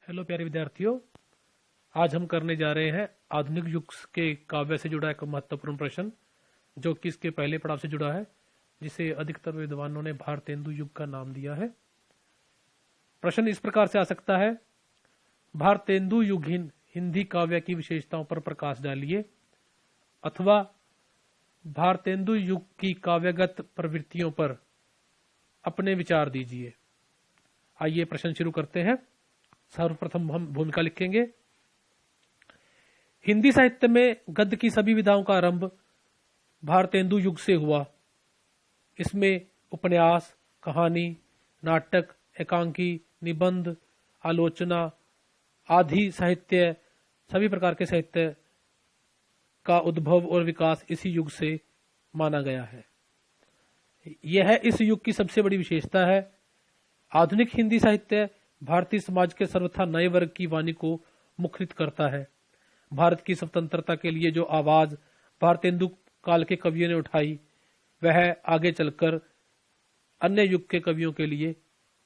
Hello प्यारे विद्यार्थियों, आज हम करने जा रहे हैं आधुनिक युग के काव्य से जुड़ा एक महत्वपूर्ण प्रश्न जो कि इसके पहले पड़ाव से जुड़ा है, जिसे अधिकतर विद्वानों ने भारतेंदु युग का नाम दिया है। प्रश्न इस प्रकार से आ सकता है, भारतेंदु युगहीन हिंदी काव्य की विशेषताओं पर प्रकाश डालिए, अथवा भारतेंदु युग की काव्यगत प्रवृत्तियों पर अपने विचार दीजिए। आइए प्रश्न शुरू करते हैं। सर्वप्रथम हम भूमिका लिखेंगे। हिंदी साहित्य में गद्य की सभी विधाओं का आरंभ भारतेंदु युग से हुआ। इसमें उपन्यास, कहानी, नाटक, एकांकी, निबंध, आलोचना आदि साहित्य, सभी प्रकार के साहित्य का उद्भव और विकास इसी युग से माना गया है। यह इस युग की सबसे बड़ी विशेषता है। आधुनिक हिंदी साहित्य भारतीय समाज के सर्वथा नए वर्ग की वाणी को मुखरित करता है। भारत की स्वतंत्रता के लिए जो आवाज भारतेंदु काल के कवियों ने उठाई, वह आगे चलकर अन्य युग के कवियों के लिए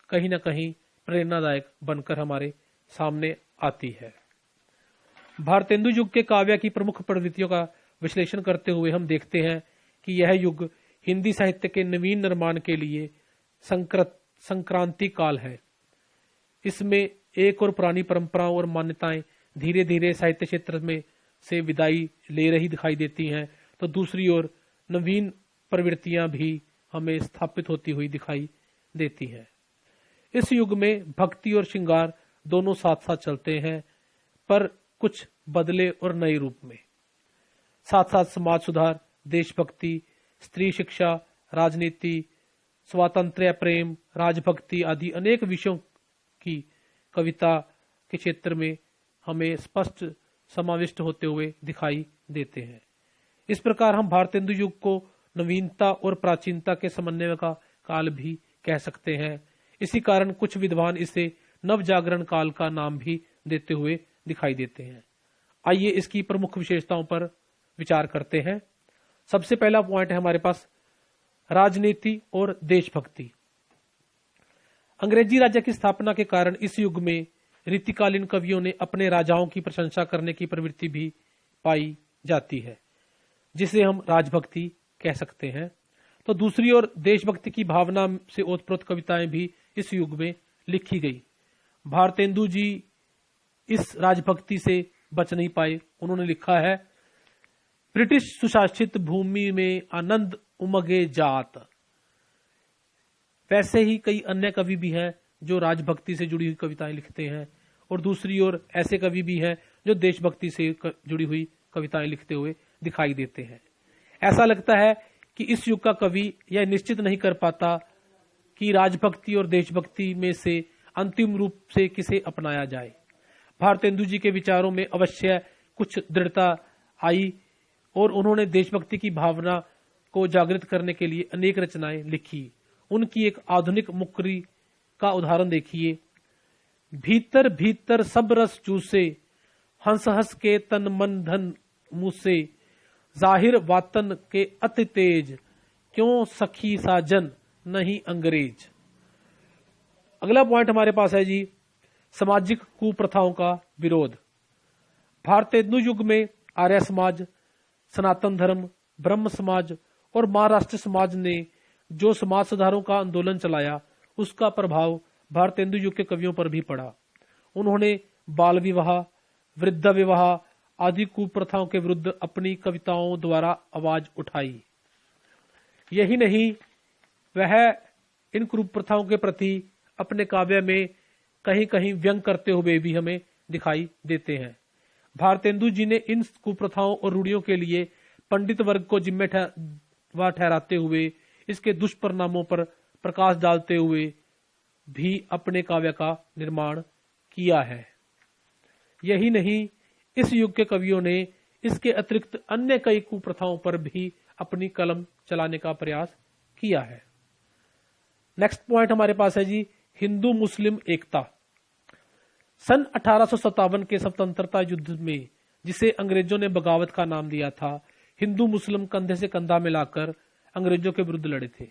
कहीं न कहीं प्रेरणादायक बनकर हमारे सामने आती है। भारतेंदु युग के काव्य की प्रमुख प्रवृत्तियों का विश्लेषण करते हुए हम देखते हैं कि यह युग हिंदी साहित्य के नवीन निर्माण के लिए संक्रांति काल है। इसमें एक और पुरानी परंपराओं और मान्यताएं धीरे धीरे साहित्य क्षेत्र में से विदाई ले रही दिखाई देती हैं, तो दूसरी ओर नवीन प्रवृत्तियां भी हमें स्थापित होती हुई दिखाई देती हैं। इस युग में भक्ति और श्रृंगार दोनों साथ साथ चलते हैं, पर कुछ बदले और नए रूप में। साथ साथ समाज सुधार, देशभक्ति, स्त्री शिक्षा, राजनीति, स्वातंत्र्य, प्रेम, राजभक्ति आदि अनेक विषयों की कविता के क्षेत्र में हमें स्पष्ट समाविष्ट होते हुए दिखाई देते हैं। इस प्रकार हम भारतेंदु युग को नवीनता और प्राचीनता के समन्वय का काल भी कह सकते हैं। इसी कारण कुछ विद्वान इसे नवजागरण काल का नाम भी देते हुए दिखाई देते हैं। आइए इसकी प्रमुख विशेषताओं पर विचार करते हैं। सबसे पहला पॉइंट है हमारे पास राजनीति और देशभक्ति। अंग्रेजी राज्य की स्थापना के कारण इस युग में रीतिकालीन कवियों ने अपने राजाओं की प्रशंसा करने की प्रवृत्ति भी पाई जाती है, जिसे हम राजभक्ति कह सकते हैं। तो दूसरी ओर देशभक्ति की भावना से ओतप्रोत कविताएं भी इस युग में लिखी गई। भारतेंदु जी इस राजभक्ति से बच नहीं पाए। उन्होंने लिखा है, ब्रिटिश सुशासित भूमि में आनंद उमगे जात। वैसे ही कई अन्य कवि भी हैं जो राजभक्ति से जुड़ी हुई कविताएं लिखते हैं, और दूसरी ओर ऐसे कवि भी हैं जो देशभक्ति से जुड़ी हुई कविताएं लिखते हुए दिखाई देते हैं। ऐसा लगता है कि इस युग का कवि यह निश्चित नहीं कर पाता कि राजभक्ति और देशभक्ति में से अंतिम रूप से किसे अपनाया जाए। भारतेंदु जी के विचारों में अवश्य कुछ दृढ़ता आई और उन्होंने देशभक्ति की भावना को जागृत करने के लिए अनेक रचनाएं लिखी। उनकी एक आधुनिक मुक्री का उदाहरण देखिए। भीतर भीतर सब रस चूसे, हंस हंस के तन मन धन मूसे, जाहिर वातन के अति तेज, क्यों सखी साजन नहीं अंग्रेज। अगला पॉइंट हमारे पास है जी, सामाजिक कुप्रथाओं का विरोध। भारतेंदु युग में आर्य समाज, सनातन धर्म, ब्रह्म समाज और महाराष्ट्र समाज ने जो समाज सुधारों का आंदोलन चलाया, उसका प्रभाव भारतेंदु युग के कवियों पर भी पड़ा। उन्होंने बाल विवाह, वृद्ध विवाह आदि कुप्रथाओं के विरुद्ध अपनी कविताओं द्वारा आवाज उठाई। यही नहीं, वह इन कुप्रथाओं के प्रति अपने काव्य में कहीं कहीं व्यंग करते हुए भी हमें दिखाई देते हैं। भारतेंदु जी ने इन कुप्रथाओं और रूढ़ियों के लिए पंडित वर्ग को जिम्मेदार ठहराते हुए इसके दुष्परिणामों पर प्रकाश डालते हुए भी अपने काव्य का निर्माण किया है। यही नहीं, इस युग के कवियों ने इसके अतिरिक्त अन्य कई कुप्रथाओं पर भी अपनी कलम चलाने का प्रयास किया है। नेक्स्ट पॉइंट हमारे पास है जी, हिंदू मुस्लिम एकता। सन 1857 के स्वतंत्रता युद्ध में, जिसे अंग्रेजों ने बगावत का नाम दिया था, हिंदू मुस्लिम कंधे से कंधा मिलाकर अंग्रेजों के विरुद्ध लड़े थे।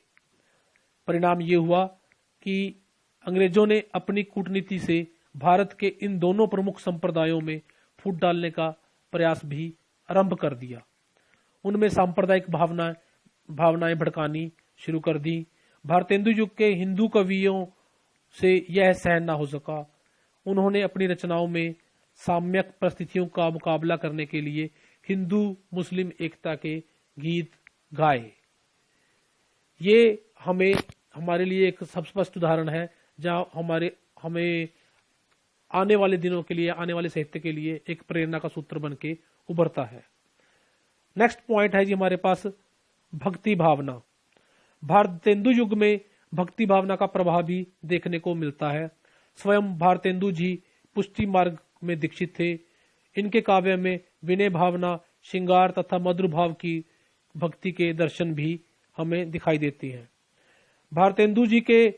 परिणाम ये हुआ कि अंग्रेजों ने अपनी कूटनीति से भारत के इन दोनों प्रमुख संप्रदायों में फूट डालने का प्रयास भी आरंभ कर दिया। उनमें सांप्रदायिक भावनाएं भड़कानी शुरू कर दी। भारतेंदु युग के हिंदू कवियों से यह सहन न हो सका। उन्होंने अपनी रचनाओं में साम्यक परिस्थितियों का मुकाबला करने के लिए हिंदू मुस्लिम एकता के गीत गाए। ये हमारे लिए एक स्पष्ट उदाहरण है जहां हमें आने वाले दिनों के लिए, आने वाले साहित्य के लिए एक प्रेरणा का सूत्र बन के उभरता है। नेक्स्ट पॉइंट है जी हमारे पास भक्ति भावना। भारतेंदु युग में भक्ति भावना का प्रभाव भी देखने को मिलता है। स्वयं भारतेंदु जी पुष्टि मार्ग में दीक्षित थे। इनके काव्य में विनय भावना, श्रृंगार तथा मधुर भाव की भक्ति के दर्शन भी हमें दिखाई देती हैं। भारतेंदु जी के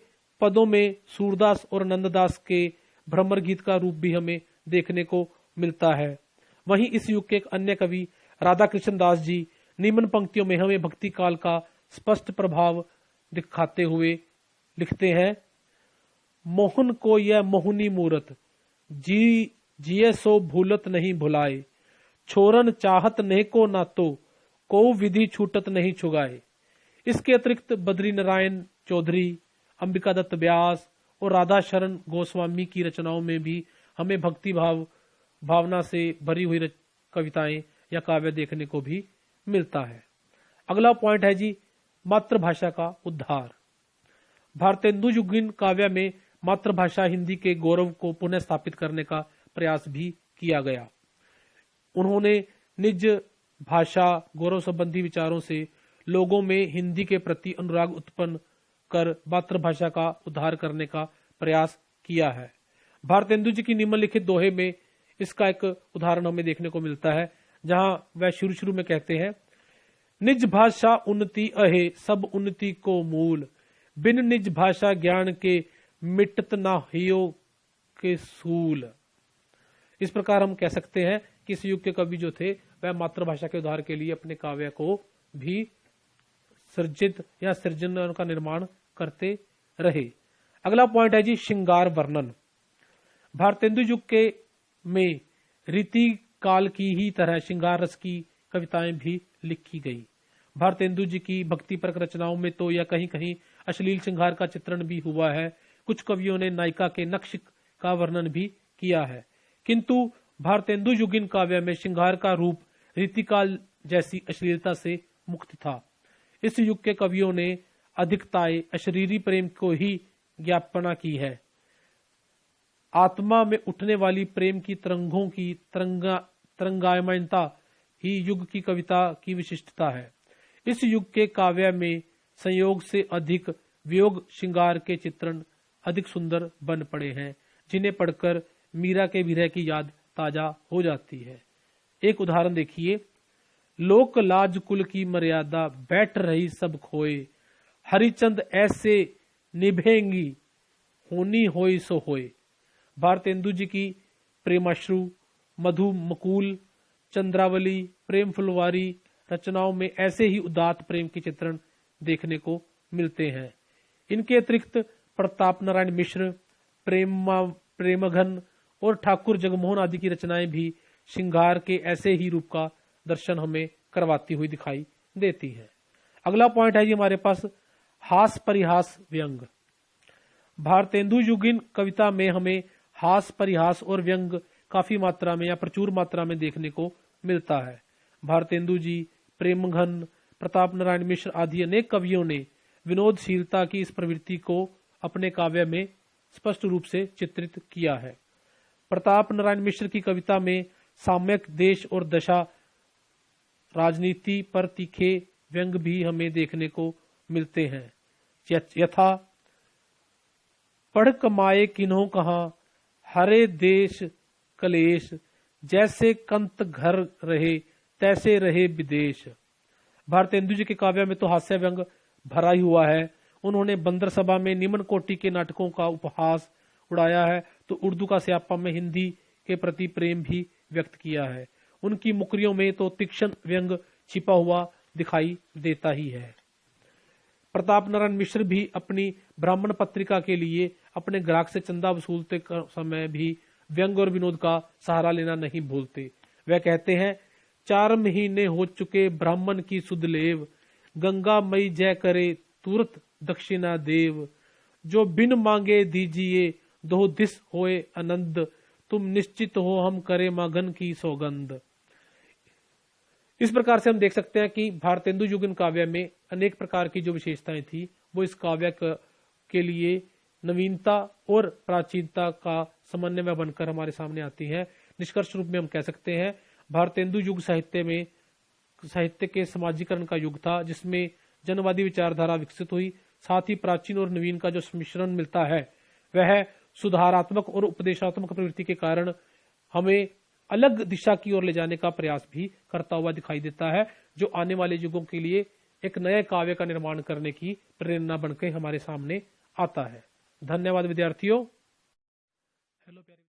पदों में सूरदास और नंददास के भ्रमर गीत का रूप भी हमें देखने को मिलता है। वहीं इस युग के एक अन्य कवि राधा कृष्ण दास जी निम्न पंक्तियों में हमें भक्ति काल का स्पष्ट प्रभाव दिखाते हुए लिखते हैं। मोहन को यह मोहनी मूरत, जिये सो भूलत नहीं भुलाए, छोरन चाहत नहीं को ना को विधि छूटत नहीं छुगाए। इसके अतिरिक्त बद्री नारायण चौधरी, अंबिका दत्त व्यास और राधा शरण गोस्वामी की रचनाओं में भी हमें भक्ति भावना से भरी हुई कविताएं या काव्य देखने को भी मिलता है। अगला पॉइंट है जी मातृभाषा का उद्धार। भारतेंदु युगीन काव्य में मातृभाषा हिंदी के गौरव को पुनः स्थापित करने का प्रयास भी किया गया। उन्होंने निज भाषा गौरव संबंधी विचारों से लोगों में हिंदी के प्रति अनुराग उत्पन्न कर मातृभाषा का उद्धार करने का प्रयास किया है। भारतेंदु जी की निम्नलिखित दोहे में इसका एक उदाहरण हमें देखने को मिलता है, जहां वह शुरू में कहते हैं, निज भाषा उन्नति अहे सब उन्नति को मूल, बिन निज भाषा ज्ञान के मिटत ना हियो के सूल। इस प्रकार हम कह सकते हैं कि इस युग के कवि जो थे वह मातृभाषा के उद्धार के लिए अपने काव्य को भी सृजन का निर्माण करते रहे। अगला पॉइंट है जी श्रृंगार वर्णन। भारतेंदु युग के में रीति काल की ही तरह श्रृंगार रस की कविताएं भी लिखी गई। भारतेंदु जी की भक्तिपरक रचनाओं में तो या कहीं कहीं अश्लील श्रृंगार का चित्रण भी हुआ है। कुछ कवियों ने नायिका के नक्श का वर्णन भी किया है, किंतु भारतेंदु युगीन काव्य में श्रृंगार का रूप रीतिकाल जैसी अश्लीलता से मुक्त था। इस युग के कवियों ने अधिकताएं अशरीरी प्रेम को ही ज्ञापना की है। आत्मा में उठने वाली प्रेम की तरंगों की तरंगायमानता ही युग की कविता की विशिष्टता है। इस युग के काव्य में संयोग से अधिक वियोग श्रृंगार के चित्रण अधिक सुंदर बन पड़े हैं, जिन्हें पढ़कर मीरा के विरह की याद ताजा हो जाती है। एक उदाहरण देखिए, लोक लाज कुल की मर्यादा बैठ रही सब खोए, हरिचंद ऐसे निभेंगी होनी होई सो होए। भारतेंदु जी की प्रेमाश्रु, मधु मकूल, चंद्रावली, प्रेम फुलवारी रचनाओं में ऐसे ही उदात्त प्रेम के चित्रण देखने को मिलते हैं। इनके अतिरिक्त प्रताप नारायण मिश्र, प्रेमघन और ठाकुर जगमोहन आदि की रचनाएं भी श्रृंगार के ऐसे ही रूप का दर्शन हमें करवाती हुई दिखाई देती है। अगला पॉइंट है जी हमारे पास हास परिहास व्यंग। भारतेंदु युगीन कविता में हमें हास परिहास और व्यंग काफी मात्रा में या प्रचुर मात्रा में देखने को मिलता है। भारतेंदु जी, प्रेमघन, प्रताप नारायण मिश्र आदि अनेक कवियों ने विनोदशीलता की इस प्रवृत्ति को अपने काव्य में स्पष्ट रूप से चित्रित किया है। प्रताप नारायण मिश्र की कविता में साम्यक देश और दशा राजनीति पर तीखे व्यंग भी हमें देखने को मिलते हैं। यथा पढ़ कमाए किन्हों कहा, हरे देश कलेश, जैसे कंत घर रहे तैसे रहे विदेश। भारतेंदु जी के काव्य में तो हास्य व्यंग भरा ही हुआ है। उन्होंने बंदर सभा में निम्न कोटि के नाटकों का उपहास उड़ाया है, तो उर्दू का स्यापा में हिंदी के प्रति प्रेम भी व्यक्त किया है। उनकी मुकरियों में तो तीक्ष्ण व्यंग छिपा हुआ दिखाई देता ही है। प्रताप नारायण मिश्र भी अपनी ब्राह्मण पत्रिका के लिए अपने ग्राहक से चंदा वसूलते समय भी व्यंग और विनोद का सहारा लेना नहीं भूलते। वह कहते हैं, 4 महीने हो चुके ब्राह्मण की सुध लेव, गंगा मई जय करे तुरत दक्षिणा देव, जो बिन मांगे दीजिए दो दिस होए आनंद, तुम निश्चित हो हम करे मगन की सौगंध। इस प्रकार से हम देख सकते हैं कि भारतेंदु युगन काव्य में अनेक प्रकार की जो विशेषताएं थी वो इस काव्य के लिए नवीनता और प्राचीनता का समन्वय बनकर हमारे सामने आती है। निष्कर्ष रूप में हम कह सकते हैं भारतेंदु युग साहित्य के समाजीकरण का युग था, जिसमें जनवादी विचारधारा विकसित हुई। साथ ही प्राचीन और नवीन का जो सम्मिश्रण मिलता है वह सुधारात्मक और उपदेशात्मक प्रवृत्ति के कारण हमें अलग दिशा की ओर ले जाने का प्रयास भी करता हुआ दिखाई देता है, जो आने वाले युगों के लिए एक नए काव्य का निर्माण करने की प्रेरणा बनकर हमारे सामने आता है। धन्यवाद विद्यार्थियों। हेलो प्यारे